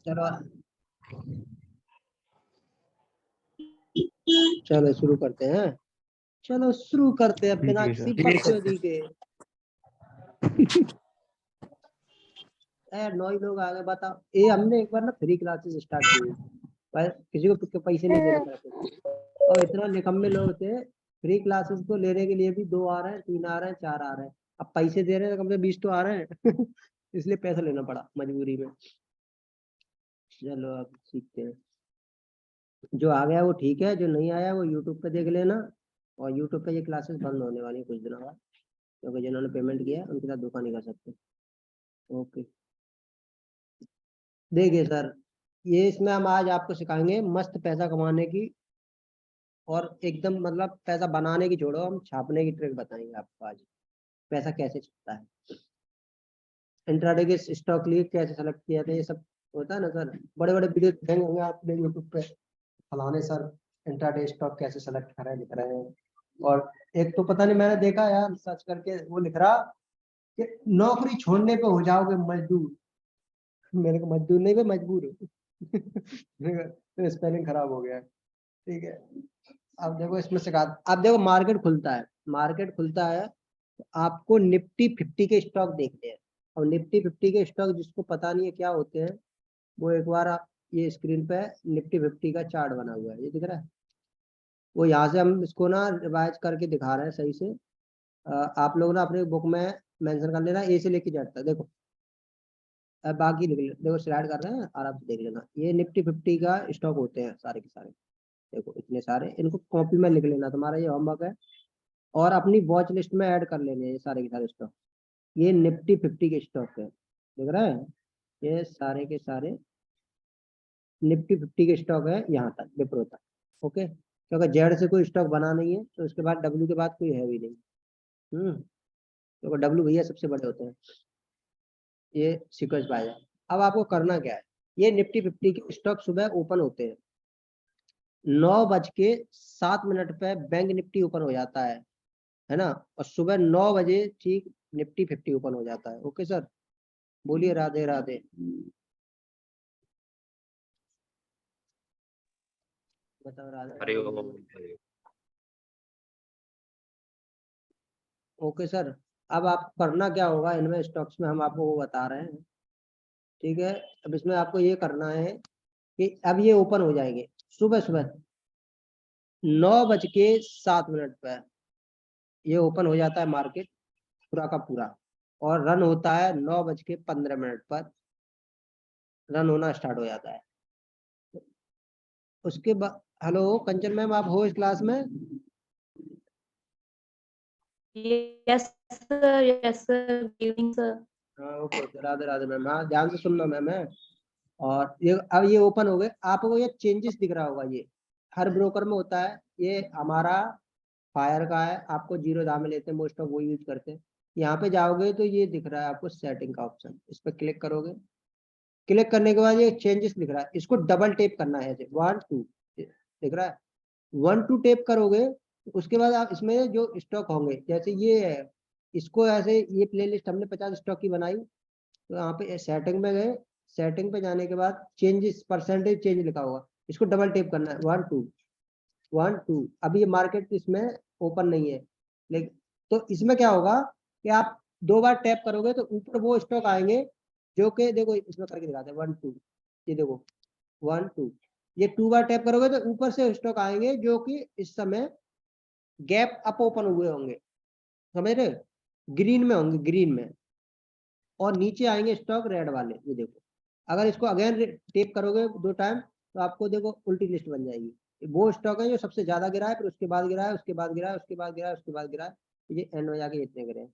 चलो चलो शुरू करते हैं। चलो शुरू करते हैं बिना किसी बकचोदी के। नौ ही लोग आ गए, बताओ। ये हमने एक बार ना फ्री क्लासेस स्टार्ट की, पर किसी को पैसे नहीं देने पड़ते और इतना निकम्मे लोग थे। फ्री क्लासेस को लेने के लिए भी 2 आ रहे हैं, 3 आ रहे हैं, 4 आ रहे हैं। अब पैसे दे रहे हैं, कम से 20 तो आ रहे हैं। इसलिए पैसा लेना पड़ा मजबूरी में। चलो अब सीखते हैं। जो आ गया वो ठीक है, जो नहीं आया वो यूट्यूब पे देख लेना। और यूट्यूब पे ये क्लासेस बंद होने वाली है कुछ दिनों बाद, क्योंकि जिन्होंने पेमेंट किया है उनके साथ धोखा नहीं कर सकते। ओके, देखिए सर, ये इसमें हम आज आपको सिखाएंगे मस्त पैसा कमाने की, और एकदम मतलब पैसा बनाने की छोड़ो, हम छापने की ट्रिक बताएंगे आपको आज। पैसा कैसे छपता है, इंट्राडे के स्टॉक लिए कैसे सेलेक्ट किया था, ये सब होता है ना सर। बड़े बड़े वीडियो देखेंगे होंगे आपने यूट्यूब पे, फलाने सर इंट्राडे स्टॉक कैसे सेलेक्ट करें लिख रहे हैं। और एक तो पता नहीं, मैंने देखा यार सर्च करके, वो लिख रहा कि नौकरी छोड़ने पे हो जाओगे मजदूर। मेरे को मजदूर नहीं, मैं मजबूर हूँ। तो स्पेलिंग खराब हो गया है। ठीक है, अब देखो इसमें सिखा। अब देखो मार्केट खुलता है, मार्केट खुलता है तो आपको निफ्टी 50 के स्टॉक देखते हैं। और निफ्टी 50 के स्टॉक जिसको पता नहीं है क्या होते हैं, वो एक बार ये स्क्रीन पे निफ्टी 50 का चार्ट बना हुआ है, ये दिख रहा है। वो यहाँ से हम इसको ना रिवाइज करके दिखा रहे हैं सही से। आप लोग ना अपने बुक में मेंशन कर लेना, ए से लेके जेड तक। देखो अब बाकी देखो स्लाइड कर रहे हैं, आराम से देख लेना। ये निफ्टी 50 का स्टॉक होते हैं सारे के सारे। देखो इतने सारे, इनको कॉपी में लिख लेना, तुम्हारा ये होमवर्क है। और अपनी वॉच लिस्ट में ऐड कर लेने ये सारे के सारे स्टॉक। ये निफ्टी 50 के स्टॉक है, देख रहे हैं। ये सारे के सारे निफ्टी 50 के स्टॉक है यहाँ तक, विप्रो तक। ओके, क्योंकि जेड से कोई स्टॉक बना नहीं है, तो उसके बाद डब्ल्यू के बाद कोई है भी नहीं। क्योंकि डब्ल्यू भैया सबसे बड़े होते हैं। ये सीक्वेंस बाय है। अब आपको करना क्या है, ये निफ्टी 50 के स्टॉक सुबह ओपन होते हैं। 9:07 पे बैंक निफ्टी ओपन हो जाता है ना। और सुबह 9 बजे ठीक निफ्टी 50 ओपन हो जाता है। ओके सर, बोलिए राधे राधे। बताओ राधे राधे। ओके सर, अब आप करना क्या होगा, इनमें स्टॉक्स में हम आपको वो बता रहे हैं। ठीक है, अब इसमें आपको ये करना है कि अब ये ओपन हो जाएंगे सुबह सुबह 9:07 पे। ये ओपन हो जाता है मार्केट पूरा का पूरा, और रन होता है 9:15 पर। रन होना स्टार्ट हो जाता है। उसके बाद, हेलो कंचन मैम, आप हो इस क्लास में? Yes sir, yes sir, good evening sir. हाँ ओके, राधे राधे मैम। हाँ ध्यान से सुनना मैम है। और ये अब ये ओपन हो गए, आपको ये चेंजेस दिख रहा होगा, ये हर ब्रोकर में होता है। ये हमारा फायर का है, आपको जीरो दाम में लेते हैं, मोस्ट ऑफ वो यूज करते हैं। यहाँ पे जाओगे तो ये दिख रहा है आपको सेटिंग का ऑप्शन, इस पर क्लिक करोगे। क्लिक करने के बाद ये चेंजेस दिख रहा है, इसको डबल टेप करना है ऐसे 1 2 दिख रहा है। 1 2 टेप करोगे तो उसके बाद आप इसमें जो स्टॉक होंगे, जैसे ये है, इसको ऐसे, ये प्लेलिस्ट हमने 50 स्टॉक की बनाई। तो यहाँ पे सेटिंग में गए, सेटिंग पे जाने के बाद चेंजेस परसेंटेज चेंज लिखा होगा, इसको डबल टेप करना है। 1 2 अभी ये मार्केट इसमें ओपन नहीं है, लेकिन तो इसमें क्या होगा कि आप 2 बार टैप करोगे तो ऊपर वो स्टॉक आएंगे जो कि देखो इसमें करके दिखाते हैं 1 2। ये देखो 1 2, ये 2 बार टैप करोगे तो ऊपर से स्टॉक आएंगे जो कि इस समय गैप अप ओपन हुए होंगे, समझ रहे, ग्रीन में होंगे, ग्रीन में। और नीचे आएंगे स्टॉक रेड वाले, ये देखो। अगर इसको अगेन टेप करोगे 2 टाइम तो आपको देखो उल्टी लिस्ट बन जाएगी। वो स्टॉक है जो सबसे ज्यादा गिरा है, फिर उसके बाद गिरा है, उसके बाद गिरा है, उसके बाद गिरा है, उसके बाद गिरा है, ये एंड में जाके इतने गिरे।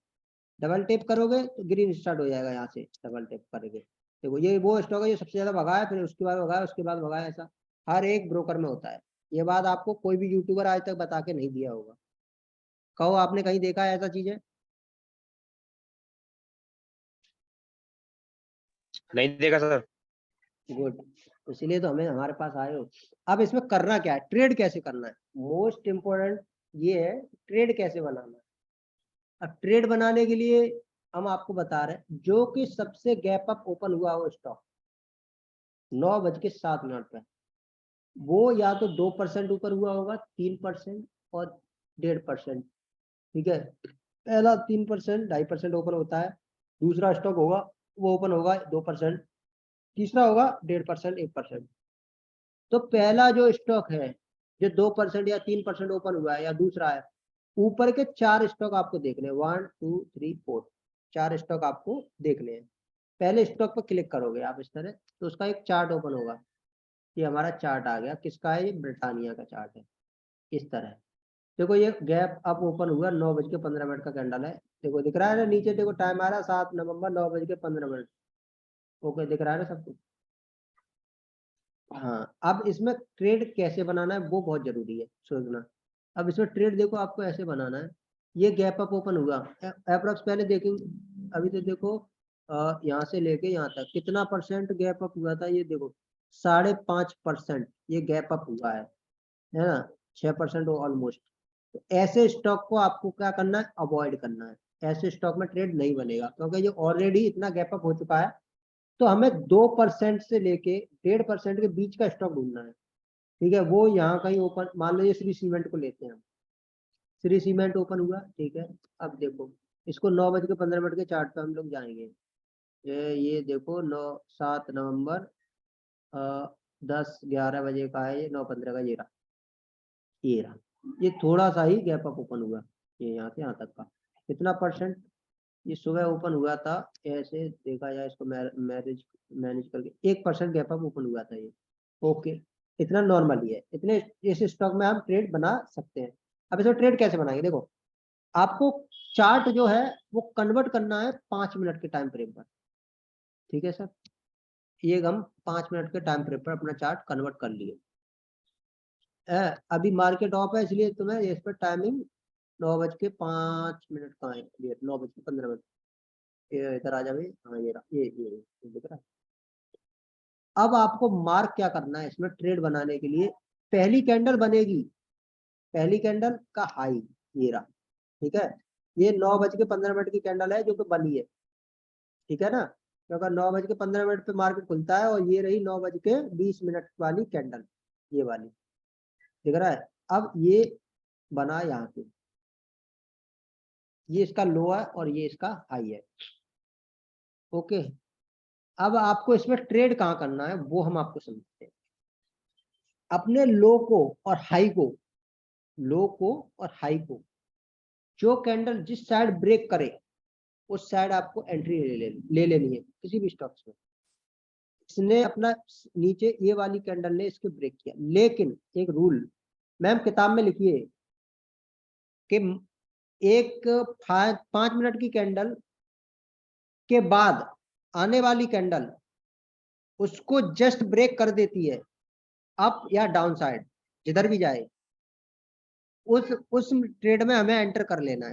डबल टेप करोगे तो ग्रीन स्टार्ट हो जाएगा यहाँ से, डबल टेप करके देखो। ये वो स्टॉक है जो सबसे ज्यादा भगा है, फिर उसके बाद भगा है, उसके बाद भगा है। ऐसा हर एक ब्रोकर में होता है। ये बात आपको कोई भी यूट्यूबर आज तक बता के नहीं दिया होगा। कहो आपने कहीं देखा है ऐसा चीजें? नहीं देखा सर। गुड, इसीलिए तो हमें हमारे पास आए हो। अब इसमें करना क्या है, ट्रेड कैसे करना है, मोस्ट इम्पोर्टेंट ये है, ट्रेड कैसे बनाना है। अब ट्रेड बनाने के लिए हम आपको बता रहे हैं जो कि सबसे गैप अप ओपन हुआ हो स्टॉक, 9:07 पे, वो या तो 2% ऊपर हुआ होगा, 3% और 1.5%। ठीक है, पहला 3% 2.5% ओपन होता है, दूसरा स्टॉक होगा वो ओपन होगा 2%, तीसरा होगा 1.5% 1%। तो पहला जो स्टॉक है जो 2% या 3% ओपन हुआ है या दूसरा है, ऊपर के 4 स्टॉक आपको देखने हैं, 1 2 3 4, 4 स्टॉक आपको देखने हैं। पहले स्टॉक पर क्लिक करोगे आप इस तरह, तो उसका एक चार्ट ओपन होगा। ये हमारा चार्ट आ गया, किसका है? ये ब्रिटानिया का चार्ट है। इस तरह देखो, ये गैप अप ओपन हुआ 9:15 का कैंडल है। देखो दिख रहा है ना नीचे, देखो टाइम आ रहा है 7 नवंबर 9:15। ओके, दिख रहा है ना सबको? हाँ, अब इसमें ट्रेड कैसे बनाना है वो बहुत जरूरी है सोचना। अब इसमें ट्रेड देखो आपको ऐसे बनाना है, ये गैप अप ओपन हुआ अप्रोक्स, पहले देखेंगे। अभी तो देखो यहाँ से लेके यहाँ तक कितना परसेंट गैप अप हुआ था, ये देखो 5.5% ये गैप अप हुआ है ना, 6% ऑलमोस्ट। तो ऐसे स्टॉक को आपको क्या करना है? अवॉइड करना है। ऐसे स्टॉक में ट्रेड नहीं बनेगा, क्योंकि ये ऑलरेडी इतना गैप अप हो चुका है। तो हमें 2% से लेके 1.5% के बीच का स्टॉक ढूंढना है। ठीक है, वो यहाँ कहीं ओपन, मान लो ये श्री सीमेंट को लेते हैं हम, श्री सीमेंट ओपन हुआ। ठीक है, अब देखो इसको 9:15 के चार्ट पे हम लोग जाएंगे। ये देखो 7 नवंबर 10-11 बजे का है, ये 9:15 का, ये रहा। ये थोड़ा सा ही गैप अप ओपन हुआ, ये यहाँ से यहाँ तक का कितना परसेंट, ये सुबह ओपन हुआ था। ऐसे देखा जाए इसको मैनेज करके 1% गैप अप ओपन हुआ था ये। ओके, इतना नॉर्मल ही है, इतने इस स्टॉक में हम ट्रेड बना सकते हैं। अब इसमें ट्रेड कैसे बनाएंगे? देखो, आपको चार्ट जो है वो कन्वर्ट करना है 5 मिनट के टाइम फ्रेम पर। ठीक है सर, ये हम 5 मिनट के टाइम फ्रेम पर अपना चार्ट कन्वर्ट कर लिए। अभी मार्केट ऑफ है, इसलिए तुम्हें इस पर टाइमिंग 9:05 का है, 9:15। ये इधर आ जाए, हाँ ये रहा, ये दिख रहा है। अब आपको मार्क क्या करना है इसमें ट्रेड बनाने के लिए? पहली कैंडल बनेगी, पहली कैंडल का हाई ये रहा। ठीक है, ये 9:15 की कैंडल है जो कि बनी है। ठीक है ना, क्योंकि 9:15 पे मार्केट खुलता है, और ये रही 9:20 वाली कैंडल, ये वाली दिख रहा है। अब ये बना यहाँ पे, ये इसका लो है और ये इसका हाई है। ओके, अब आपको इसमें ट्रेड कहाँ करना है वो हम आपको समझते हैं। अपने लो को और हाई को, लो को और हाई को, जो कैंडल जिस साइड ब्रेक करे उस साइड आपको एंट्री ले लेनी है किसी भी स्टॉक्स में। इसने अपना नीचे ये वाली कैंडल ने इसके ब्रेक किया, लेकिन एक रूल मैम किताब में लिखिए कि एक 5 मिनट की कैंडल के बाद आने वाली कैंडल उसको जस्ट ब्रेक कर देती है, अप या डाउन साइड जिधर भी जाए, उस ट्रेड में हमें एंटर कर लेना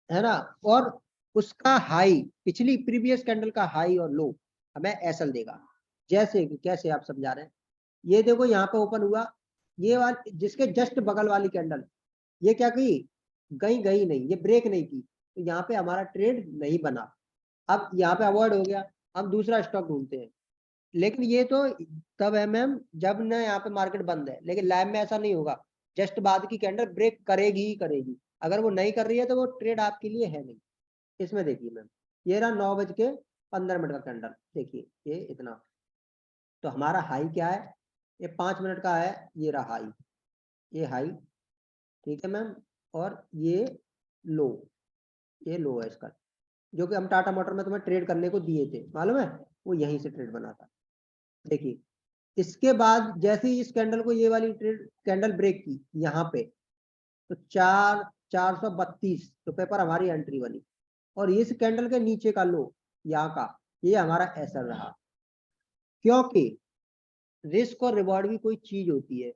है ना। और उसका हाई, पिछली प्रीवियस कैंडल का हाई और लो हमें एसएल देगा। जैसे कि कैसे आप समझा रहे हैं, ये देखो यहाँ पे ओपन हुआ, ये वाली जिसके जस्ट बगल वाली कैंडल, ये क्या की? गई गई नहीं, ये ब्रेक नहीं की, तो यहाँ पे हमारा ट्रेड नहीं बना। अब यहाँ पे अवॉइड हो गया, हम दूसरा स्टॉक ढूंढते हैं। लेकिन ये तो तब है मैम जब ना यहाँ पे मार्केट बंद है, लेकिन लाइव में ऐसा नहीं होगा, जस्ट बाद की कैंडल ब्रेक करेगी ही करेगी। अगर वो नहीं कर रही है तो वो ट्रेड आपके लिए है नहीं। इसमें देखिए मैम, ये रहा 9:15 का कैंडल, देखिए ये इतना, तो हमारा हाई क्या है? ये 5 मिनट का है, ये रहा हाई, ये हाई। ठीक है मैम, और ये लो, ये लो है इसका, जो कि हम टाटा मोटर में तुम्हें ट्रेड करने को दिए थे, मालूम है? वो यहीं से ट्रेड बना था। देखिए, इसके बाद जैसे ही इस कैंडल को ये वाली ट्रेड कैंडल ब्रेक की यहाँ पे, तो 4,432 रुपए पर हमारी एंट्री बनी, और इस कैंडल के नीचे का लो यहाँ का, ये हमारा एसएल रहा। क्योंकि रिस्क और रिवॉर्ड भी कोई चीज होती है।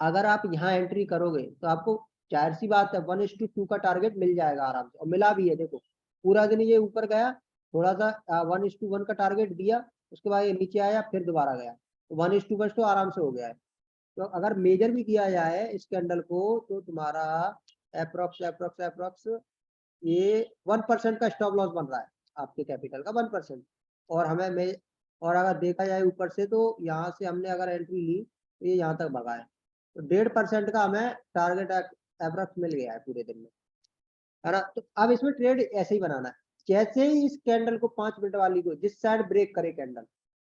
अगर आप यहाँ एंट्री करोगे तो आपको जाहिर सी बात है 1:2 का टारगेट मिल जाएगा आराम से, और मिला भी है। देखो पूरा दिन ये ऊपर गया, थोड़ा सा 1:1 का टारगेट दिया, उसके बाद ये नीचे आया, फिर दोबारा गया, तो 1:1 तो आराम से हो गया है। तो अगर मेजर भी किया जाए इस कैंडल को, तो तुम्हारा अप्रोक्स अप्रोक्स अप्रोक्स ये 1% का स्टॉप लॉस बन रहा है आपके कैपिटल का, 1%। और हमें और अगर देखा जाए ऊपर से तो यहाँ से हमने अगर एंट्री ली तो ये यहाँ तक भगा है, तो 1.5% का हमें टारगेट अप्रॉक्स मिल गया है पूरे दिन में, है ना। तो अब इसमें ट्रेड ऐसे ही बनाना है, जैसे ही इस कैंडल को 5 मिनट वाली को जिस साइड ब्रेक करे कैंडल,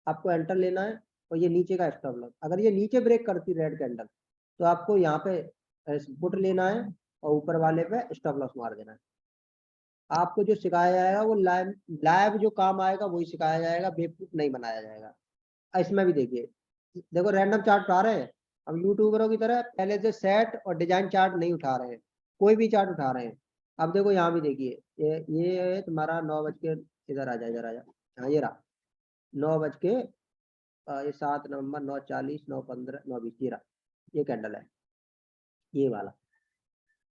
आपको एंटर लेना है, और ये नीचे का स्टॉप लॉस, अगर ये नीचे ब्रेक करती रेड कैंडल तो आपको यहाँ पे पुट लेना है और ऊपर वाले पे स्टॉप लॉस मार देना है। आपको जो सिखाया जाएगा वो लाइव जो काम आएगा वही सिखाया जाएगा, बेवकूफ नहीं बनाया जाएगा। इसमें भी देखिए, देखो रैंडम चार्ट उठा रहे हैं हम यूट्यूबरों की तरह, पहले से सेट और डिजाइन चार्ट नहीं उठा रहे हैं, कोई भी चार्ट उठा रहे हैं। अब देखो यहाँ भी देखिए, ये है तुम्हारा 9 बज के, इधर आ जा, इधर आ जा, हाँ ये रहा 9 बज के, ये 7 नवंबर, 9:40, 9:15, 9:20, ये रहा, ये कैंडल है ये वाला,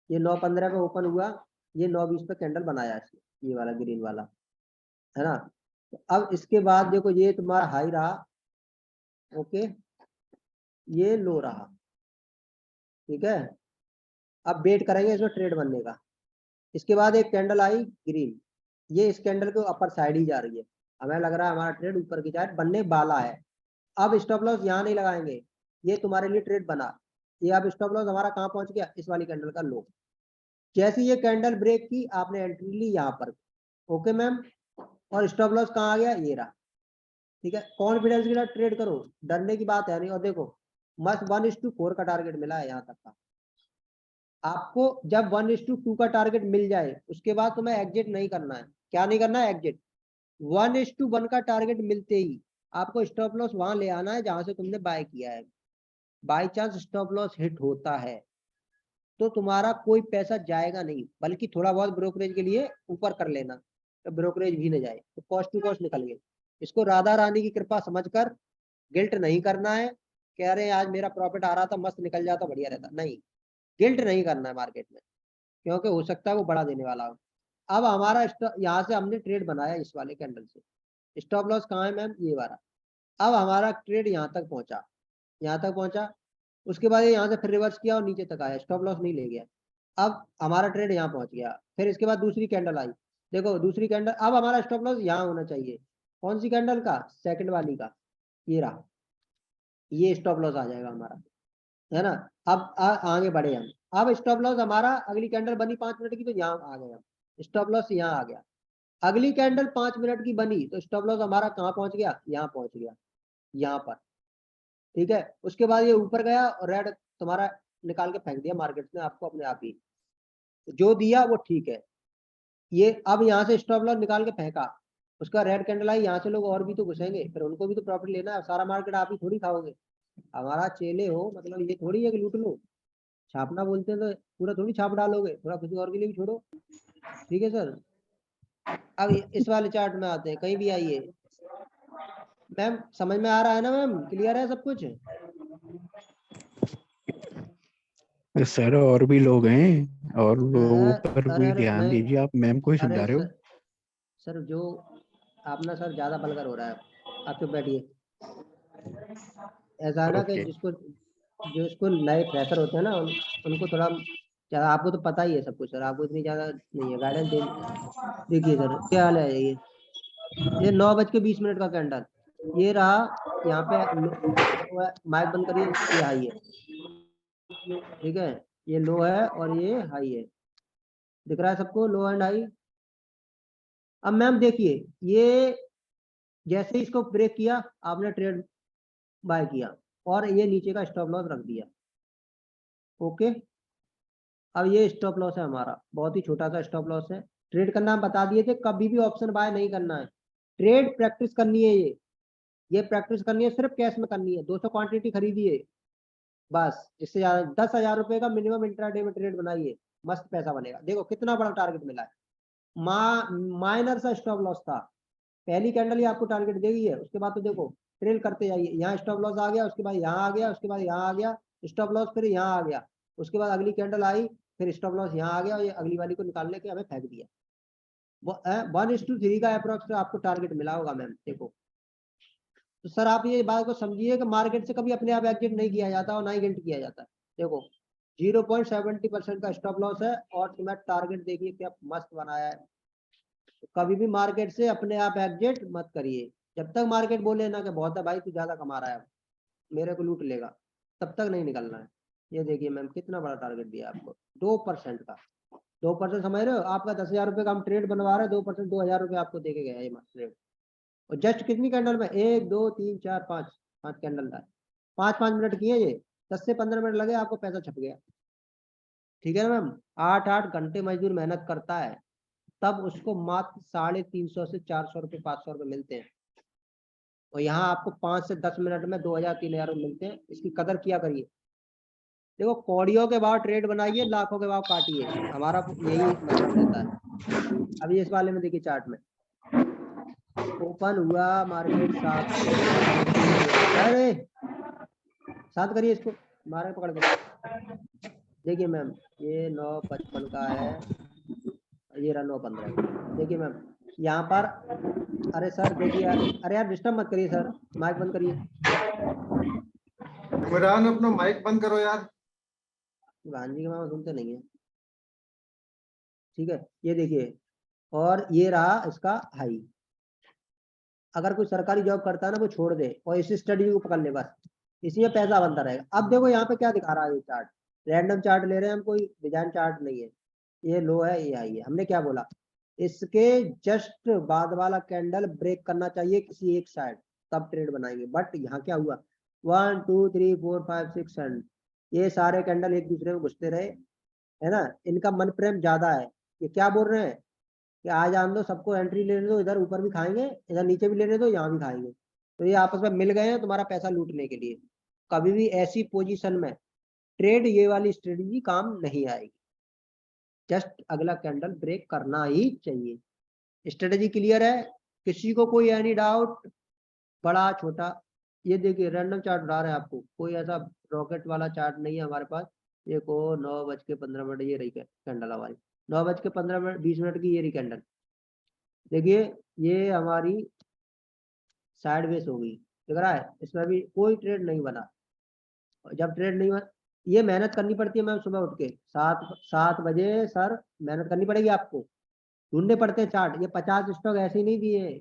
ये 9:15 पे ओपन हुआ, ये 9:20 पे कैंडल बनाया इसने, ये वाला ग्रीन वाला, है ना। तो अब इसके बाद देखो ये तुम्हारा हाई रहा, ओके, ये लो रहा, ठीक है। अब वेट करेंगे इसमें ट्रेड बनने का। इसके बाद एक कैंडल आई ग्रीन, ये इस कैंडल को अपर साइड ही जा रही है, हमें लग रहा है हमारा ट्रेड ऊपर की साइड बनने वाला है। अब स्टॉप लॉस यहाँ नहीं लगाएंगे, ये तुम्हारे लिए ट्रेड बना, ये अब स्टॉप लॉस हमारा कहाँ पहुंच गया, इस वाली कैंडल का लो। जैसे ये कैंडल ब्रेक की आपने एंट्री ली यहाँ पर, ओके मैम, और स्टॉप लॉस कहाँ आ गया, ये रहा, ठीक है। कॉन्फिडेंस के साथ ट्रेड करो, डरने की बात है नहीं। और देखो मस्त 1:4 का टारगेट मिला है यहाँ तक का। आपको जब 1:2 का टारगेट मिल जाए उसके बाद तुम्हें एग्जिट नहीं करना है। क्या नहीं करना है, एग्जिट। 1:1 का टारगेट मिलते ही आपको स्टॉप लॉस वहां ले आना है जहां से तुमने बाय किया है। By chance stop loss hit होता है तो तुम्हारा कोई पैसा जाएगा नहीं, बल्कि थोड़ा बहुत ब्रोकरेज के लिए ऊपर कर लेना, तो ब्रोकरेज भी न जाए, तो कॉस्ट टू कॉस्ट निकल गए। इसको राधा रानी की कृपा समझकर गिल्ट नहीं करना है, कह रहे हैं आज मेरा प्रॉफिट आ रहा था मस्त निकल जाता बढ़िया रहता, नहीं, गिल्ट नहीं करना है मार्केट में, क्योंकि हो सकता है वो बढ़ा देने वाला हो। अब हमारा यहाँ से हमने ट्रेड बनाया इस वाले कैंडल से, स्टॉप लॉस कहाँ है मैम, ये वाला। अब हमारा ट्रेड यहाँ तक पहुंचा, यहाँ तक पहुंचा, उसके बाद ये यहाँ से फिर रिवर्स किया और नीचे तक आया, स्टॉप लॉस नहीं ले गया। अब हमारा ट्रेड यहाँ पहुंच गया, फिर इसके बाद दूसरी कैंडल आई, देखो दूसरी कैंडल, अब हमारा स्टॉप लॉस यहाँ होना चाहिए, कौन सी कैंडल का, सेकंड वाली का, ये रहा, ये स्टॉप लॉस आ जाएगा हमारा, है ना। अब आगे बढ़े हम, अब स्टॉप लॉस हमारा अगली कैंडल बनी 5 मिनट की तो यहाँ आ गया, स्टॉप लॉस यहाँ आ गया। अगली कैंडल 5 मिनट की बनी तो स्टॉप लॉस हमारा कहाँ पहुंच गया, यहाँ पहुंच गया, यहाँ पर, ठीक है। उसके बाद ये ऊपर गया और रेड तुम्हारा निकाल के फेंक दिया मार्केट ने आपको अपने आप ही, जो दिया वो ठीक है। ये अब यहाँ से स्टॉप लॉस निकाल के फेंका, उसका रेड कैंडल आई, यहाँ से लोग और भी तो घुसेंगे, फिर उनको भी तो प्रॉफिट लेना है, सारा मार्केट आप ही थोड़ी खाओगे, हमारा चेले हो, मतलब ये थोड़ी है कि लूट लो, छापना बोलते हैं तो पूरा थोड़ी छाप डालोगे, थोड़ा किसी और के लिए भी छोड़ो, ठीक है सर। अब इस वाले चार्ट में आते हैं, कहीं भी आइए मैम, समझ में आ रहा है ना मैम, क्लियर है सब कुछ। सर और भी लोग हैं और लोगों पर अरे भी अरे ध्यान मैं, दीजिए, आप मैम को ही अरे समझा रहे हो। सर जो आप ना सर ज्यादा बलगर हो रहा है, आप चुप बैठिए। ऐसा है ना कि ओके। जो इसको नए फ्रेशर होते हैं ना उनको थोड़ा ज्यादा, आपको तो पता ही है सब कुछ सर, आपको इतनी ज्यादा नहीं है गाइडेंस दे। देखिए सर क्या हाल है, ये 9:20 का कैंडल, ये रहा, यहाँ पे माइक बंद करिए, ये हाई है, ठीक है, ये लो है और ये हाई है, दिख रहा है सबको, लो एंड हाई। अब मैम देखिए, ये जैसे ही इसको ब्रेक किया आपने ट्रेड बाय किया और ये नीचे का स्टॉप लॉस रख दिया, ओके। अब ये स्टॉप लॉस है हमारा, बहुत ही छोटा सा स्टॉप लॉस है। ट्रेड करना हम बता दिए थे, कभी भी ऑप्शन बाय नहीं करना है, ट्रेड प्रैक्टिस करनी है, ये प्रैक्टिस करनी है, सिर्फ कैश में करनी है, 200 क्वांटिटी खरीदिए बस, इससे ज्यादा 10,000 रुपए का मिनिमम इंट्राडे में ट्रेड बनाइए, मस्त पैसा बनेगा। देखो कितना बड़ा टारगेट मिला है, माइनर सा स्टॉप लॉस था, पहली कैंडल ही आपको टारगेट देगी है, उसके बाद तो देखो ट्रेल करते जाइए, यहाँ स्टॉप लॉस आ गया, उसके बाद यहाँ आ गया, उसके बाद यहाँ आ गया स्टॉप लॉस, फिर यहाँ आ गया, उसके बाद अगली कैंडल आई, फिर स्टॉप लॉस यहाँ आ गया और ये अगली वाली को निकालने के हमें फेंक दिया। 1:3 का अप्रोक्स आपको टारगेट मिला होगा मैम, देखो। तो सर आप ये बात को समझिए कि मार्केट से कभी अपने आप एग्जिट नहीं किया जाता और ना ही गिल्ट किया जाता है। देखो 0.70% का स्टॉप लॉस है और तुम्हें टारगेट देखिए क्या मस्त बनाया है। तो कभी भी मार्केट से अपने आप एग्जिट मत करिए, जब तक मार्केट बोले ना कि बहुत है भाई तू ज्यादा कमा रहा है मेरे को लूट लेगा, तब तक नहीं निकलना है। ये देखिए मैम कितना बड़ा टारगेट दिया आपको 2% का। 2% समझ रहे हो, आपका 10,000 रुपये का हम ट्रेड बनवा रहे हैं, 2% 2,000 रुपये आपको दे के गया ये ट्रेड। और जस्ट कितनी कैंडल में, 1 2 3 4 5 कैंडल था, 5 मिनट किए ये, 10 से 15 मिनट लगे आपको पैसा छप गया। ठीक है ना मैम, 8 घंटे मजदूर मेहनत करता है, तब उसको मात्र 350 से 400 रुपये 500 रुपये मिलते हैं। और यहाँ आपको 5 से 10 मिनट में 2,000 3,000 मिलते हैं। इसकी कदर किया करिए। देखो कौड़ियों के भाव ट्रेड बनाइए, लाखों के भाव काटिए, हमारा यही मतलब रहता है। अभी इस वाले में देखिए चार्ट में ओपन हुआ मार्केट 7, अरे 7 करिए इसको, मारे पकड़ के। देखिए मैम ये 9.55 का है, ये रहा 9.15। देखिए मैम यहाँ पर, अरे सर देखिए, अरे यार डिस्टर्ब मत करिए सर, माइक बंद करिए। इमरान अपना माइक बंद करो यार। भांजी के मामा सुनते नहीं है। ठीक है, ये देखिए, और ये रहा इसका हाई। अगर कोई सरकारी जॉब करता है ना वो छोड़ दे और इसी स्टडी को पकड़ ले, बस इसी में पैसा बनता रहेगा। अब देखो यहाँ पे क्या दिखा रहा है, ये चार्ट रैंडम चार्ट ले रहे हैं हम, कोई डिजाइन चार्ट नहीं है। ये लो है, ये हाई है। हमने क्या बोला, इसके जस्ट बाद वाला कैंडल ब्रेक करना चाहिए किसी एक साइड, तब ट्रेड बनाएंगे। बट यहाँ क्या हुआ, 1 2 3 4 5 6 7, ये सारे कैंडल एक दूसरे में घुसते रहे, है ना। इनका मन प्रेम ज्यादा है। ये क्या बोल रहे हैं कि आज आन दो, सबको एंट्री लेने दो, इधर ऊपर भी खाएंगे, इधर नीचे भी लेने दो, यहाँ भी खाएंगे। तो ये आपस में मिल गए हैं तुम्हारा पैसा लूटने के लिए। कभी भी ऐसी पोजीशन में ट्रेड ये वाली स्ट्रेटजी काम नहीं आएगी। जस्ट अगला कैंडल ब्रेक करना ही चाहिए। स्ट्रेटजी क्लियर है, किसी को कोई एनी डाउट, बड़ा छोटा। ये देखिए रैंडम चार्ट उठा रहे हैं आपको, कोई ऐसा रॉकेट वाला चार्ट नहीं है हमारे पास। ये को 9:15 ये रही कैंडल हमारी, 9:15 20 मिनट की ये रही कैंडल। देखिए ये हमारी साइड वेज हो गई, दिख रहा है, इसमें भी कोई ट्रेड नहीं बना। जब ट्रेड नहीं बना, ये मेहनत करनी पड़ती है मैम, सुबह उठ के 7 बजे सर मेहनत करनी पड़ेगी आपको, ढूंढने पड़ते हैं चार्ट। ये 50 स्टॉक ऐसे ही नहीं दिए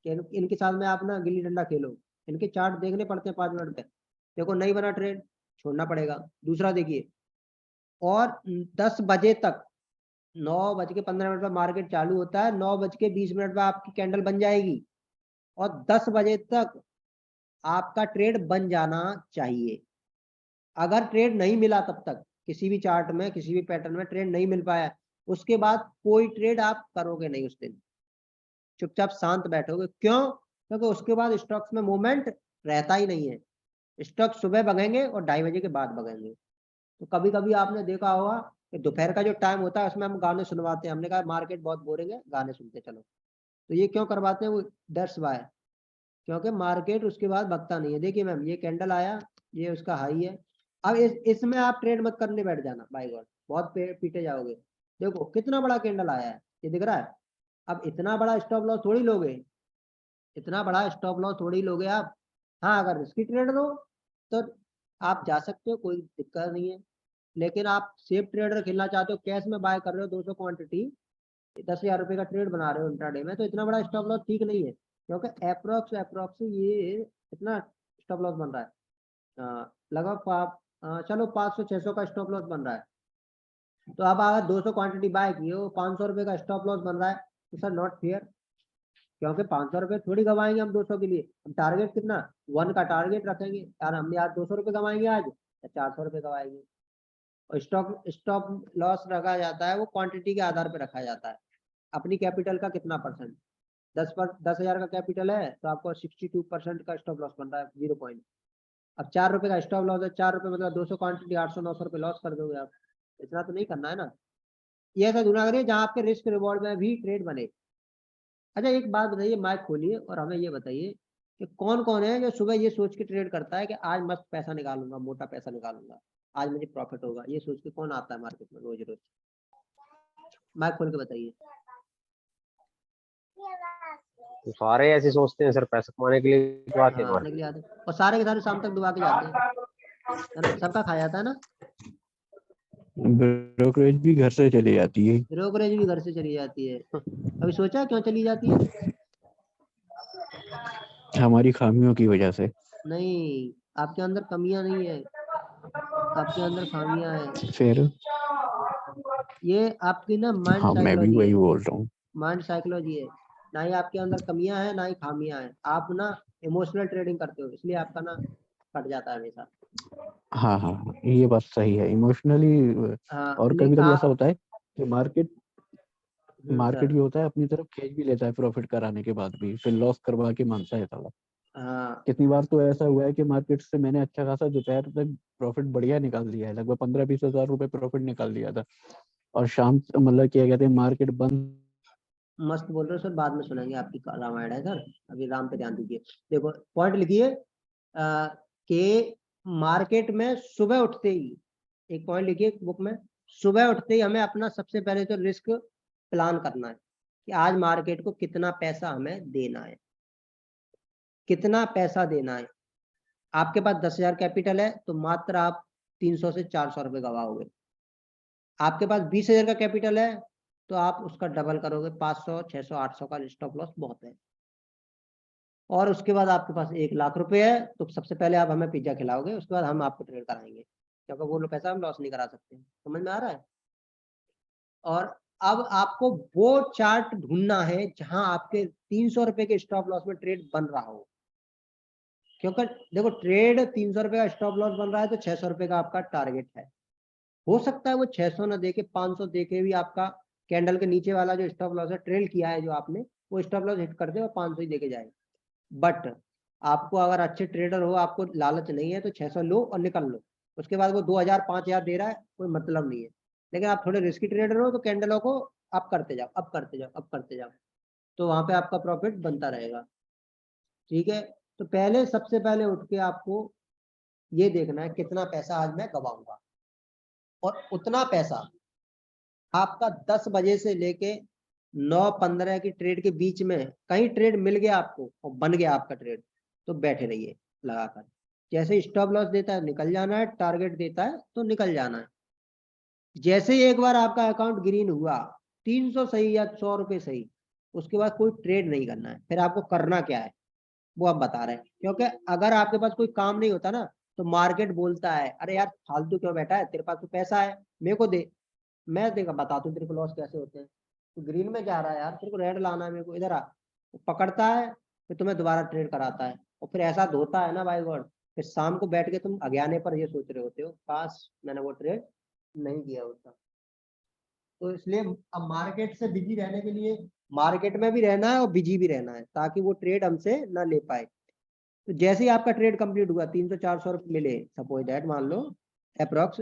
कि इनके साथ में आप ना गिल्ली डंडा खेलो, इनके चार्ट देखने पड़ते हैं 5 मिनट पे। देखो नहीं बना ट्रेड, छोड़ना पड़ेगा। दूसरा देखिए, और 10 बजे तक, 9:15 पर मार्केट चालू होता है, 9:20 पर आपकी कैंडल बन जाएगी, और 10 बजे तक आपका ट्रेड बन जाना चाहिए। अगर ट्रेड नहीं मिला तब तक, किसी भी चार्ट में किसी भी पैटर्न में ट्रेड नहीं मिल पाया, उसके बाद कोई ट्रेड आप करोगे नहीं उस दिन, चुपचाप शांत बैठोगे। क्यों? क्योंकि उसके बाद स्टॉक्स में मूवमेंट रहता ही नहीं है। स्टॉक सुबह भगेंगे और 2:30 बजे के बाद भगेंगे। तो कभी कभी आपने देखा होगा कि दोपहर का जो टाइम होता है उसमें हम गाने सुनवाते हैं, हमने कहा मार्केट बहुत बोरिंग है, गाने सुनते चलो। तो ये क्यों करवाते हैं, वो दैट्स व्हाई, क्योंकि मार्केट उसके बाद भगता नहीं है। देखिए मैम ये कैंडल आया, ये उसका हाई है। अब इसमें आप ट्रेड मत करने बैठ जाना, बाय गॉड बहुत पीटे जाओगे। देखो कितना बड़ा कैंडल आया है, ये दिख रहा है। अब इतना बड़ा स्टॉप लॉस थोड़ी लोगे, इतना बड़ा स्टॉप लॉस थोड़ी लोगे आप। हाँ अगर रिस्की ट्रेडर हो तो आप जा सकते हो, कोई दिक्कत नहीं है। लेकिन आप सेफ ट्रेडर खेलना चाहते हो, कैश में बाय कर रहे हो 200 क्वांटिटी, 10,000 रुपये का ट्रेड बना रहे हो इंट्राडे में, तो इतना बड़ा स्टॉप लॉस ठीक नहीं है। क्योंकि अप्रोक्स ये इतना स्टॉप लॉस बन रहा है, लगभग चलो 500-600 का स्टॉप लॉस बन रहा है। तो अब अगर 200 क्वांटिटी बाय की हो, 500 रुपये का स्टॉप लॉस बन रहा है, तो सर नॉट फेयर। क्योंकि 500 रुपये थोड़ी गवाएंगे हम 200 के लिए। हम टारगेट कितना, 1 का टारगेट रखेंगे यार, हम आज 200 रुपये कमाएंगे आज या 400 रुपये कमाएंगे। और स्टॉप लॉस रखा जाता है, वो क्वांटिटी के आधार पर रखा जाता है। अपनी कैपिटल का कितना परसेंट, 10,000 का कैपिटल है तो आपको 62% का स्टॉप लॉस बन रहा है, 0 पॉइंट। अब 4 रुपये का स्टॉप लॉस है, 4 रुपये मतलब 200 क्वांटिटी 800-900 रुपये लॉस कर दोगे आप। इतना तो नहीं करना है ना। ये ऐसा ढूंढा करिए जहाँ आपके रिस्क रिवॉर्ड में भी ट्रेड बने। अच्छा एक बात बताइए, माइक खोलिए और हमें ये बताइए कि कौन कौन है जो सुबह ये सोच के ट्रेड करता है कि आज मस्त पैसा निकालूंगा, मोटा पैसा निकालूंगा, आज मुझे प्रॉफिट होगा, ये सोच के कौन आता है मार्केट में रोज रोज? माइक खोल के बताइए। तो सारे ऐसे सोचते हैं सर, पैसा कमाने के लिए तो आते हैं आने के लिए आते हैं, और सारे के सारे शाम तक दुबा के जाते हैं, है ना, सबका खाया जाता है ना। ब्रोकरेज भी घर से चली जाती है। ब्रोकरेज भी घर से चली जाती है। अभी सोचा क्यों चली जाती है? हमारी खामियों की वजह से। नहीं, आपके अंदर कमियां नहीं है, आपके अंदर खामियां है। फिर ये आपकी ना माइंड हाँ, मैं भी साइकोलॉजी वही है, बोल रहा हूँ। माइंड साइकोलॉजी है। ना ही आपके अंदर कमियां हैं ना ही खामियां हैं। आप ना इमोशनल ट्रेडिंग करते हो, इसलिए आपका ना कट जाता है हमेशा। हाँ हाँ हाँ, ये बात सही है, इमोशनली। हाँ और कभी कभी ऐसा होता है कि मार्केट सर। ये होता है, अपनी तरफ खींच भी लेता है प्रॉफिट कराने के बाद भी, फिर लॉस करवा के मानता है साला। हाँ कितनी बार तो ऐसा हुआ है कि मार्केट से मैंने अच्छा खासा दोपहर तक प्रॉफिट बढ़िया निकाल दिया है, लगभग 15-20 हजार रुपए प्रॉफिट निकाल दिया था। और शाम मतलब क्या कहते हैं, मार्केट बंद। मस्त बोल रहे हो सर, बाद में सुनेंगे आपकी रामायण है सर, अभी राम पे ध्यान दीजिए। देखो पॉइंट लिखिए कि मार्केट में सुबह उठते ही, एक पॉइंट लिखिए बुक में, सुबह उठते ही हमें अपना सबसे पहले तो रिस्क प्लान करना है कि आज मार्केट को कितना पैसा हमें देना है, कितना पैसा देना है। आपके पास 10,000 कैपिटल है तो मात्र आप 300 से 400 रुपए गवाओगे। आपके पास 20,000 का कैपिटल है तो आप उसका डबल करोगे, 500, 600, 800 का स्टॉप लॉस बहुत है। और उसके बाद आपके पास 1,00,000 रुपए है तो सबसे पहले आप हमें पिज्जा खिलाओगे, उसके बाद हम आपको ट्रेड कराएंगे, क्योंकि वो पैसा हम लॉस नहीं करा सकते। समझ में आ रहा है? और अब आपको वो चार्ट ढूंढना है जहां आपके 300 रुपए के स्टॉप लॉस में ट्रेड बन रहा हो। क्योंकि देखो ट्रेड 300 रुपए का स्टॉप लॉस बन रहा है तो 600 रुपए का आपका टारगेट है। हो सकता है वो 600 ना देके 500 देके भी आपका कैंडल के नीचे वाला जो स्टॉप लॉस है ट्रेल किया है जो आपने, वो स्टॉप लॉस हिट कर दे और 500 ही देके जाए। बट आपको अगर अच्छे ट्रेडर हो, आपको लालच नहीं है, तो 600 लो और निकल लो। उसके बाद वो 2,000 5,000 दे रहा है, कोई मतलब नहीं है। लेकिन आप थोड़े रिस्की ट्रेडर हो तो कैंडलों को आप करते जाओ, अब करते जाओ, अब करते जाओ, तो वहां पे आपका प्रॉफिट बनता रहेगा। ठीक है, तो पहले सबसे पहले उठ के आपको ये देखना है कितना पैसा आज मैं गवाऊंगा, और उतना पैसा आपका 10 बजे से लेके 9:15 की ट्रेड के बीच में कहीं ट्रेड मिल गया आपको और बन गया आपका ट्रेड, तो बैठे रहिए लगाकर। जैसे स्टॉप लॉस देता है निकल जाना है, टारगेट देता है तो निकल जाना है। जैसे ही एक बार आपका अकाउंट ग्रीन हुआ, 300 सही या 100 रुपए सही, उसके बाद कोई ट्रेड नहीं करना है। फिर आपको करना क्या है वो आप बता रहे हैं, क्योंकि अगर आपके पास कोई काम नहीं होता ना तो मार्केट बोलता है अरे यार फालतू क्यों बैठा है, तेरे पास तो पैसा है, मेरे को दे, मैं देखा बताता हूँ तेरे को लॉस कैसे होते हैं। तो ग्रीन में जा रहा है यार, तेरे को रेड लाना है, मेरे को इधर आ। वो पकड़ता है, फिर तुम्हें दोबारा ट्रेड कराता है, और फिर ऐसा धोता है ना बाय गॉड, फिर शाम को बैठ के तुम अज्ञाने पर ये सोच रहे होते हो काश मैंने वो ट्रेड नहीं किया होता। तो इसलिए अब मार्केट से बिजी रहने के लिए मार्केट में भी रहना है और बिजी भी रहना है, ताकि वो ट्रेड हमसे ना ले पाए। तो जैसे ही आपका ट्रेड कंप्लीट हुआ, 300-400 रुपये मिले सपोज दैट, मान लो अप्रोक्स,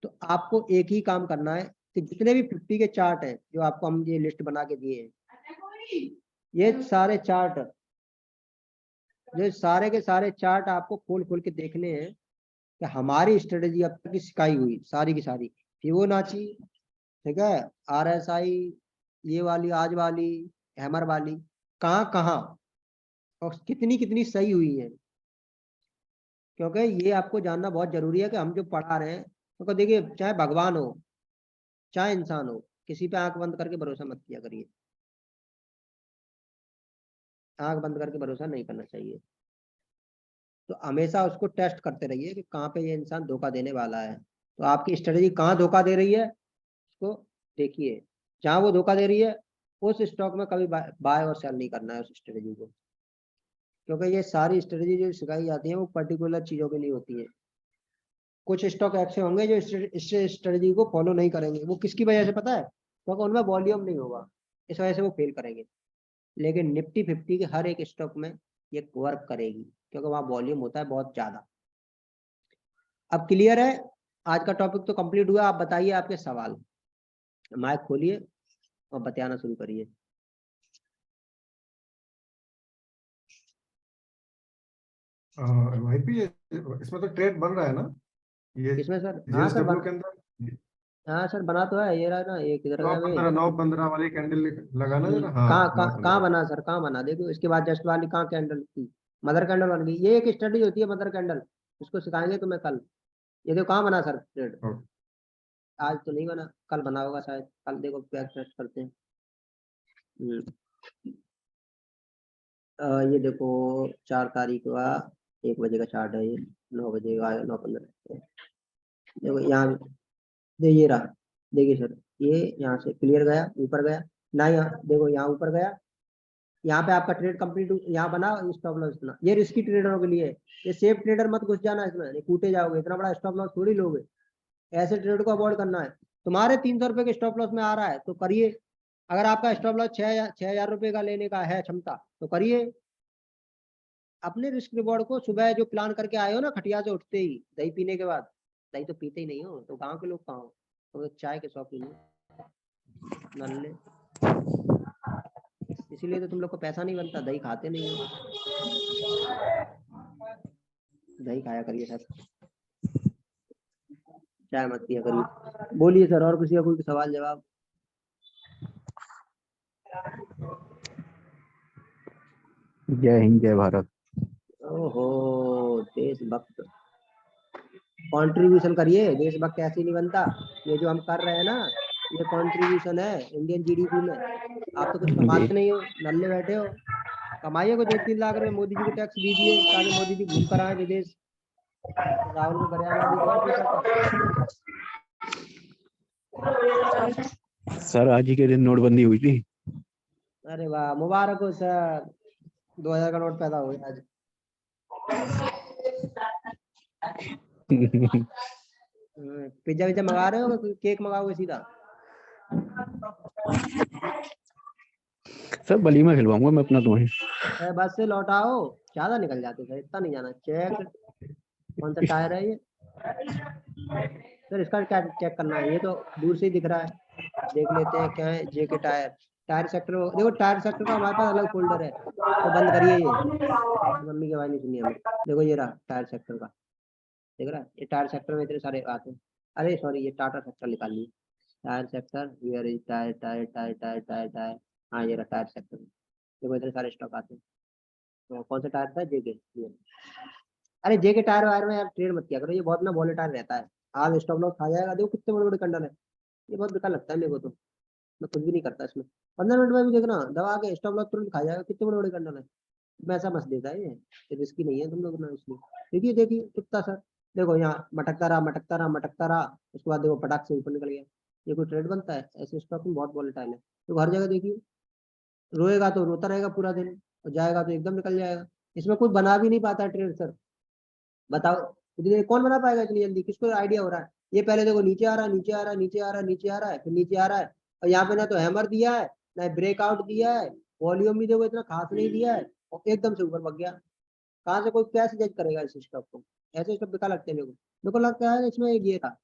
तो आपको एक ही काम करना है कि जितने भी 50 के चार्ट हैं जो आपको हम ये लिस्ट बना के दिए हैं, ये सारे चार्ट, जो सारे के सारे चार्ट आपको खोल खोल के देखने हैं कि हमारी स्ट्रेटेजी अब तक की सिखाई हुई सारी की सारी, फिबोनाची, ठीक है, RSI, ये वाली आज वाली, हैमर वाली, कहाँ कहाँ और कितनी कितनी सही हुई है। क्योंकि ये आपको जानना बहुत जरूरी है कि हम जो पढ़ा रहे हैं, क्योंकि देखिए चाहे भगवान हो चाहे इंसान हो, किसी पे आंख बंद करके भरोसा मत किया करिए, आंख बंद करके भरोसा नहीं करना चाहिए। तो हमेशा उसको टेस्ट करते रहिए कि कहाँ पे ये इंसान धोखा देने वाला है। तो आपकी स्ट्रेटजी कहाँ धोखा दे रही है उसको देखिए, जहाँ वो धोखा दे रही है उस स्टॉक में कभी बाय और सेल नहीं करना है उस स्ट्रेटजी को। क्योंकि ये सारी स्ट्रेटजी जो सिखाई जाती है वो पर्टिकुलर चीजों के लिए होती है। कुछ स्टॉक ऐसे होंगे जो इस स्ट्रेटजी को फॉलो नहीं करेंगे, वो किसकी वजह से पता है? क्योंकि उनमें वॉल्यूम नहीं होगा, इस वजह से वो फेल करेंगे। लेकिन निफ्टी 50 के हर एक स्टॉक में ये वर्क करेगी, क्योंकि वहाँ वॉल्यूम होता है बहुत ज्यादा। अब क्लियर है? आज का टॉपिक तो कंप्लीट हुआ। आप बताइए आपके सवाल, माइक खोलिए और बताना शुरू करिए। वहीं पे इसमें तो ट्रेड बन रहा है ना ये किसमें सर? हाँ सर JSW के अंदर। हाँ सर बना तो है, ये रहा ना, ये किधर नौ गया भाई? पंद्रह 9:15 वाली कैंडल लगाना जरा, हाँ कहाँ नौ कहाँ कहाँ पंद्रह बना सर, कहाँ बना? देखो इसके बाद जस्ट वाली कहाँ कैंडल की, मदर कैंडल बन गई। ये एक स्टडी होती है मदर कैंडल, इसको सिखाएंगे तुम्हें कल। ये देखो कहाँ बना सर ट्रेड, आज तो नहीं बना, कल बना होगा शायद, कल देखो बैक टेस्ट करते हैं। ये देखो 4 तारीख का 1 बजे का चार्ट है, ये 9 बजे का 9:15। देखो यहाँ ये रहा, देखिए सर, ये यहाँ से क्लियर गया, ऊपर गया ना, यहाँ देखो, यहाँ ऊपर गया, यहाँ पे आपका ट्रेड कंप्लीट, यहाँ बना स्टॉप लॉस इतना। ये रिस्की ट्रेडरों के लिए, ये सेफ ट्रेडर मत घुस जाना इसमें, नहीं कूटे जाओगे, इतना बड़ा स्टॉप लॉस थोड़ी लोगे। ऐसे ट्रेड को अवॉइड करना है। तुम्हारे 300 रुपए के स्टॉप लॉस में आ रहा है तो करिए। अगर आपका स्टॉप लॉस 6,000 रुपए का लेने का है क्षमता तो करिए। अपने रिस्क रिवॉर्ड को सुबह जो प्लान करके आए हो ना, खटिया से उठते ही दही पीने के बाद, दही तो पीते ही नहीं हो तो गांव के लोग कहाँ हो, तो चाय के शौकीन हो नल्ले, इसीलिए तो तुम लोग को पैसा नहीं बनता, दही खाते नहीं हो। दही खाया करिए सर, चाय मत पिया करिए। बोलिए सर, और किसी का कोई सवाल जवाब? जय हिंद जय भारत। ओहो, देशभक्त, कंट्रीब्यूशन करिए, देशभक्त ऐसे ही नहीं बनता। ये जो हम कर रहे हैं ना, ये कंट्रीब्यूशन है इंडियन जीडीपी में। आप तो कुछ कमाते नहीं हो, नल्ले बैठे हो। कमाइए को 2-3 लाख रुपए, मोदी जी को टैक्स दीजिए ताकि मोदी जी घूम कर आए विदेश। राहुल को गरियाना दी कौन पूछा था? सर आज ही के दिन नोटबंदी हुई थी। अरे वाह, मुबारक हो सर, 2000 का नोट पैदा हो गया आज। पिज्जा विज्जा मंगा रहे हो, केक मंगाओगे सीधा? सर वलीमा खिलवाऊंगा मैं अपना तुम्हें। बस से लौटाओ, ज्यादा निकल जाते सर, इतना नहीं जाना। चेक कौन सा टायर है ये सर, इसका क्या चेक करना है? ये तो दूर से ही दिख रहा है, देख लेते हैं क्या है। जेके टायर, टायर सेक्टर, देखो टायर सेक्टर का हमारे पास अलग फोल्डर है, तो बंद करिए ये, मम्मी की आवाज नहीं सुनी हमें। देखो ये रहा टायर सेक्टर का, देख रहा है, ये टायर सेक्टर में इतने सारे आते हैं। अरे सॉरी, ये टाटा सेक्टर निकाल ली, tyre sector, where is tyre tyre tyre tyre tyre tyre, हाँ ये रहा टायर सेक्टर। देखो इतने सारे स्टॉक आते हैं। तो कौन सा टायर था? जेके। अरे जेके टायर वायर में यार ट्रेड मत किया करो, ये बहुत ना वॉलेटाइल रहता है, आज स्टॉप लॉस खा जाएगा। देखो कितने बड़े बड़े कंडल है, ये बहुत बेकार लगता है मेरे को तो, मैं कुछ भी नहीं करता इसमें। 15 मिनट में भी देखना दबा के स्टॉप लॉस तुरंत खा जाएगा, कितने बड़े बड़े कंडल है। मैं ऐसा मत देता है ये रिस्की नहीं है तुम लोग ना, इसलिए। देखिए देखिए कितना सर, देखो यहाँ मटकता रहा मटकता रहा मटकता रहा, उसके बाद देखो पटाख से ऊपर निकल गया। ये कोई ट्रेड बनता है? ऐसे स्टॉक में बहुत वॉलेटाइल है। तो हर जगह देखिए, रोएगा तो रोता रहेगा पूरा दिन, और जाएगा तो एकदम निकल जाएगा। इसमें कोई बना भी नहीं पाता ट्रेड सर, बताओ इतनी कौन बना पाएगा इतनी जल्दी? किसको आइडिया हो रहा है? ये पहले देखो नीचे आ रहा है, नीचे आ रहा है, नीचे आ रहा है, नीचे आ रहा है, फिर नीचे आ रहा है, और यहाँ पे ना तो हैमर दिया है ना ब्रेकआउट दिया है, वॉल्यूम भी देखो इतना खास नहीं दिया है, और एकदम से ऊपर भाग गया। कहाँ से कोई कैसे जज करेगा इस स्टॉक को? ऐसे स्टॉक बेकार लगते हैं मेरे को लगता है इसमें एक ये था,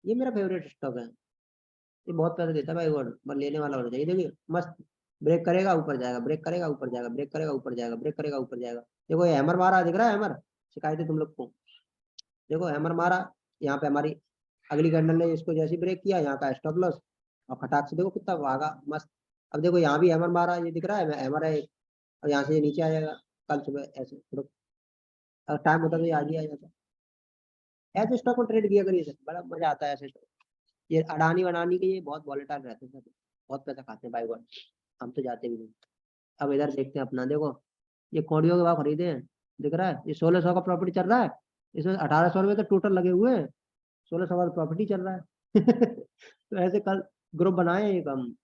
ये मेरा फेवरेट स्टॉक है, ये बहुत पैसे देता है भाई, और लेने वाला होना चाहिए। देखिए मस्त, ब्रेक करेगा ऊपर जाएगा, ब्रेक करेगा ऊपर जाएगा, ब्रेक करेगा ऊपर जाएगा, ब्रेक करेगा ऊपर जाएगा। देखो ये हैमर मारा, दिख रहा है हैमर, शिकायत है तुम लोग को। देखो हैमर मारा, यहाँ पे हमारी अगली कैंडल ने इसको जैसे ब्रेक किया, यहाँ का स्टॉप लॉस, और फटाक से देखो कितना भागा मस्त। अब देखो यहाँ भी हैमर मारा, ये दिख रहा है हैमर है, और यहाँ से ये नीचे आ जाएगा कल सुबह ऐसे, अगर टाइम होता तो ये आज ही आ जाता। ऐसे स्टॉक में ट्रेड किया करिए सर, बड़ा मजा आता है ऐसे स्टॉक। ये अडानी वडानी के ये बहुत वॉलेटाइल रहते हैं सर, बहुत पैसा खाते हैं बाई गॉड, हम तो जाते भी नहीं। अब इधर देखते हैं अपना, देखो ये कौड़ियों के भाव खरीदे हैं, दिख रहा है, ये 1600 का प्रॉफिट चल रहा है, इसमें 1800 रुपये तो टोटल लगे हुए हैं, 1600 का प्रॉफिट ही चल रहा है। तो ऐसे कल ग्रुप बनाए हैं एक हम,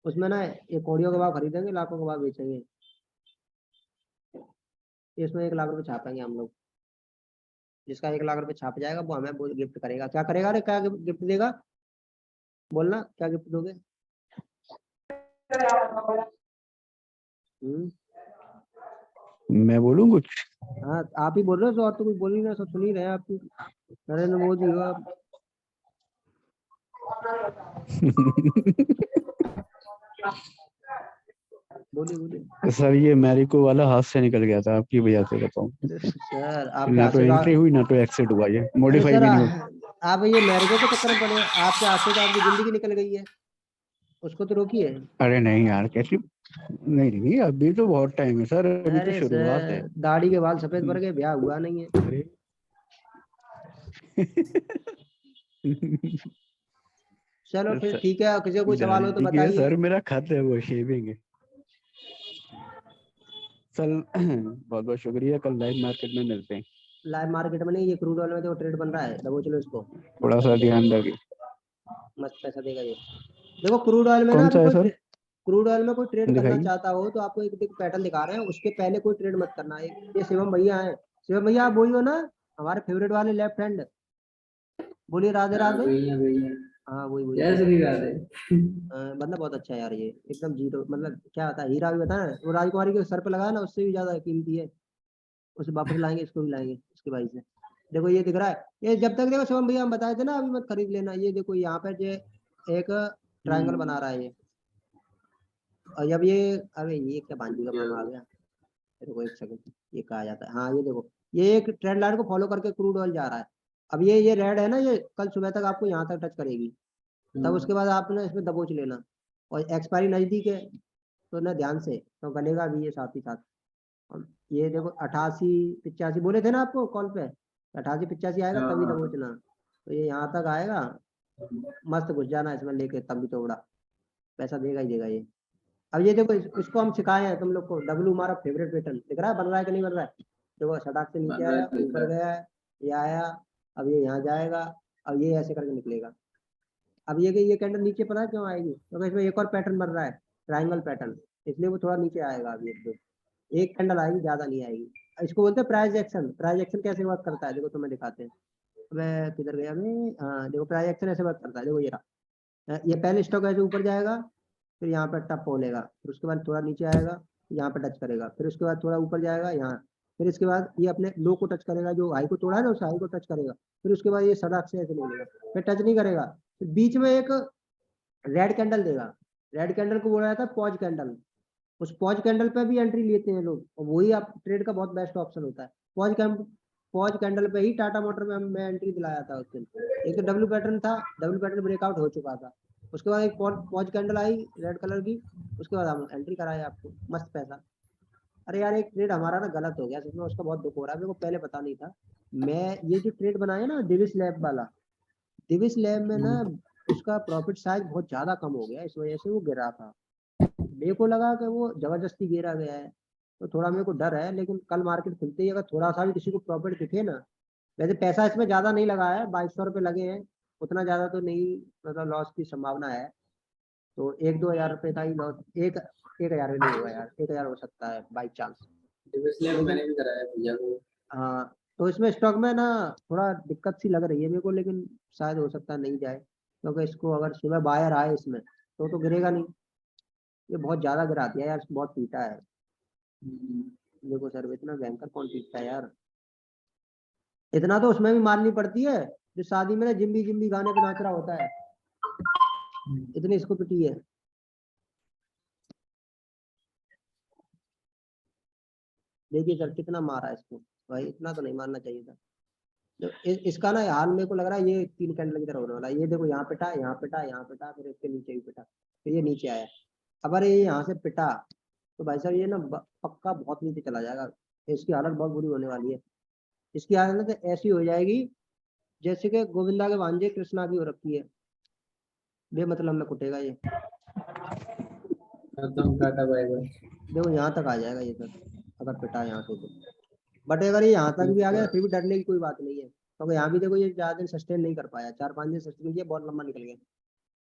उसमें ना ये कौड़ियों के भाव खरीदेंगे, लाखों के भाव बेचेंगे, इसमें 1 लाख रुपए छापेंगे हम लोग। जिसका 1 लाख रुपए छाप जाएगा वो हमें गिफ्ट करेगा। क्या करेगा? अरे क्या गिफ्ट देगा, बोलना क्या गिफ्ट दोगे? मैं बोलूं कुछ? हाँ आप ही बोल रहे हो, तो और तो कुछ बोल ही रहे, सब सुन ही रहे हैं आपकी। नरेंद्र मोदी हो आप। बोलिए बोलिए सर ये मैरिको वाला हाथ से निकल गया था आपकी वजह से, बताऊं। सर आपके ना हाथ तो से एंट्री हुई ना तो एक्सिट हुआ, ये अरे मॉडिफाई सर भी नहीं हुआ। आप ये मैरिगो के चक्कर में पड़े, आपके हाथ से तो आपकी जिंदगी निकल गई है, उसको तो रोकिए। अरे नहीं यार, कैसी, नहीं नहीं अभी तो बहुत टाइम है सर, अभी तो अरे शुरुआत है। सर दाढ़ी के बाल सफेद पड़ गए, ब्याह हुआ नहीं है। अरे चलो फिर सर, ठीक है, किसी को कोई सवाल हो तो दाढ़ी की है बताइए। सर, मेरा खत है वो शेविंग है। कल बहुत बहुत शुक्रिया, कल लाइव मार्केट में मिलते हैं। लाइव मार्केट में नहीं, ये क्रूड ऑयल में जो ट्रेड बन रहा है दबोच लो इसको, थोड़ा सा ध्यान रखिए। मस्त पैसा देगा ये। देखो क्रूड ऑयल में ना कौन सा अभी है कोई सर? क्रूड ऑयल में कोई ट्रेड करना दिखाइए। चाहता हो तो आपको एक पैटर्न दिखा रहे हैं, उसके पहले कोई ट्रेड मत करना। ये शिवम भैया हैं, शिवम भैया आप वही हो ना हमारे फेवरेट वाले लेफ्ट हैंड? बोलिए राधे राधे। हाँ वही वही। बंदा बहुत अच्छा है यार, ये एकदम जीरो, मतलब क्या होता है, हीरा भी बताया वो राजकुमारी के सर पे लगाया ना, उससे भी ज्यादा कीमती है। उसे वापस लाएंगे, इसको भी लाएंगे उसके भाई से। देखो ये दिख रहा है, ये जब तक देखो शिवम भैया हम बताए थे ना अभी मत खरीद लेना। ये देखो यहाँ पे जो एक ट्रायंगल बना रहा है ये, और जब ये, अबे ये क्या बांझी का मामा आ गया। देखो एक सेकंड, ये कहा जाता है, हाँ ये देखो ये एक ट्रेंड लाइन को फॉलो करके क्रूड ऑयल जा रहा है। अब ये रेड है ना, ये कल सुबह तक आपको यहाँ तक टच करेगी, तब उसके बाद आपने इसमें दबोच लेना। और एक्सपायरी नजदीक है तो ना ध्यान से, तो बनेगा भी ये साथ ही साथ। और ये देखो 88-85 बोले थे ना आपको कॉल पे, 88-85 आएगा तभी दबोचना। तो ये यहाँ तक आएगा, मस्त घुस जाना इसमें लेके, तब भी तोड़ा पैसा देगा ही देगा ये। अब ये देखो इसको हम सिखाए हैं तुम लोग को, डब्लू हमारा फेवरेट पैटर्न दिख रहा है, बन रहा है कि नहीं बन रहा है? देखो सटाक से नीचे आया, ऊपर गया है, ये आया, अब ये यहाँ जाएगा, अब ये ऐसे करके निकलेगा। अब ये कैंडल नीचे पता है क्यों आएगी? क्योंकि इसमें एक और पैटर्न बन रहा है, ट्रायंगल पैटर्न, इसलिए वो थोड़ा नीचे आएगा। अब एक कैंडल आएगी, ज्यादा नहीं आएगी। इसको बोलते हैं प्राइस एक्शन। प्राइस एक्शन कैसे वर्क करता है देखो तुम्हें दिखाते हैं। मैं किधर गया मैं, हाँ देखो प्राइस एक्शन ऐसे वर्क करता है। देखो ये रहा, ये पहले स्टॉक ऐसे ऊपर जाएगा, फिर यहाँ पर टप खोलेगा, फिर उसके बाद थोड़ा नीचे आएगा, यहाँ पर टच करेगा, फिर उसके बाद थोड़ा ऊपर जाएगा यहाँ, फिर इसके बाद ये अपने लो को टच करेगा, जो हाई को तोड़ा है ना उस हाई को टच करेगा, फिर उसके बाद ये सड़क से ऐसे निकलेगा, फिर टच नहीं करेगा, फिर बीच में एक रेड कैंडल देगा। रेड कैंडल को बोला जाता है पॉज कैंडल। उस पॉज कैंडल पे भी एंट्री लेते हैं लोग, और वही आप ट्रेड का बहुत बेस्ट ऑप्शन होता है। पॉज कैंडल पे ही टाटा मोटर में मैं एंट्री दिलाया था उस दिन। एक तो डब्ल्यू पैटर्न था, डब्ल्यू पैटर्न ब्रेकआउट हो चुका था, उसके बाद एक pause candle I read colour की, उसके बाद हम एंट्री कराए आपको, मस्त पैसा। अरे यार एक ट्रेड हमारा ना गलत हो गया, जिसमें उसका बहुत दुख हो रहा है, मेरे को पहले पता नहीं था। मैं ये जो ट्रेड बनाया ना डिविस लैब वाला, डिविस लैब में ना उसका प्रॉफिट साइज बहुत ज्यादा कम हो गया, इस वजह से वो गिरा था। मेरे को लगा कि वो जबरदस्ती गिरा गया है, तो थोड़ा मेरे को डर है। लेकिन कल मार्केट खुलते ही अगर थोड़ा सा भी किसी को प्रॉफिट दिखे ना, वैसे पैसा इसमें ज्यादा नहीं लगा है, 2200 रुपये लगे हैं, उतना ज्यादा तो नहीं, मतलब लॉस की संभावना है। तो 1-2 हज़ार रुपये का ही लॉस, 1 हज़ार भी नहीं होगा यार, 1 हज़ार हो सकता है बाई चांस। मैंने भी कराया भैया को। हाँ तो इसमें स्टॉक में ना थोड़ा दिक्कत सी लग रही है मेरे को, लेकिन शायद हो सकता है नहीं जाए, क्योंकि इसको अगर सुबह बायर आए इसमें तो गिरेगा नहीं। ये बहुत ज्यादा गिरा दिया यार, इसको बहुत पीटा है। देखो सर इतना भयंकर कौन पीटता है यार, इतना तो उसमें भी मारनी पड़ती है जो शादी में ना जिम्बी जिम्बी गाने पे नाच रहा होता है, इतनी इसको पिटी है। देखिए सर कितना मारा है इसको, भाई इतना तो नहीं मारना चाहिए था। तो इसका ना हाल मेरे को लग रहा है ये 3 कैंडल की तरह होने वाला है। ये देखो यहाँ पिटा, यहाँ पिटा, यहाँ पिटा, फिर इसके नीचे भी पिटा, फिर ये नीचे आया। अगर ये यहाँ से पिटा तो भाई साहब ये ना पक्का बहुत नीचे चला जाएगा, इसकी हालत बहुत बुरी होने वाली है। इसकी हालत ऐसी हो जाएगी जैसे कि गोविंदा के भांजे कृष्णा की हो रखी है, बेमतलब में कुटेगा ये। Tata bye bye. देखो यहाँ तक आ जाएगा ये सर, अगर पिटा यहाँ से तो। बट अगर ये यहाँ तक भी आ गया फिर भी डरने की कोई बात नहीं है, क्योंकि यहाँ भी देखो ये ज्यादा दिन सस्टेन नहीं कर पाया, 4-5 दिन सस्टेन किया, बहुत लंबा निकल गया।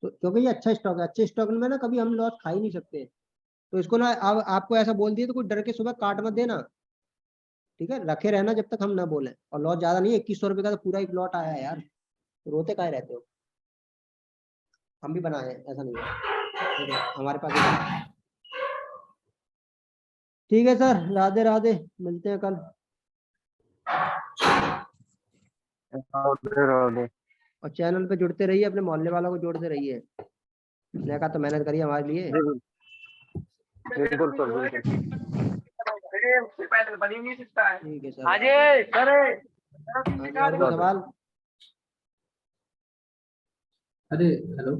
तो क्योंकि ये अच्छा स्टॉक है, अच्छे स्टॉक में ना कभी हम लॉस खा ही नहीं सकते। तो इसको ना अब आपको ऐसा बोल दिया तो कोई डर के सुबह काट मत देना, ठीक है, रखे रहना जब तक हम ना बोले। और लॉस ज्यादा नहीं है, 2100 रुपये का तो पूरा एक लॉट आया है यार, तो रोते काहे रहते हो? हम भी बनाए हैं, ऐसा नहीं है, हमारे पास भी। ठीक है सर, राधे राधे, मिलते हैं कल। और चैनल पे जुड़ते रहिए, अपने मोहल्ले वालों को जोड़ते रहिए। मैंने कहा तो मेहनत करिए हमारे लिए। बिल्कुल सर बिल्कुल। ठीक है सर, और कोई सवाल? अरे हेलो,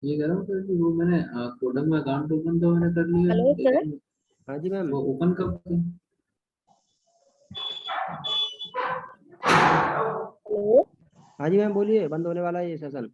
ये कह रहा हूँ सर कि वो मैंने कोडक में अकाउंट ओपन तो मैंने कर लिया, हेलो सर। लेकिन हाँ जी मैम। वो ओपन कब करें? हेलो। हाँ जी मैम बोलिए, बंद होने वाला है ये सेशन।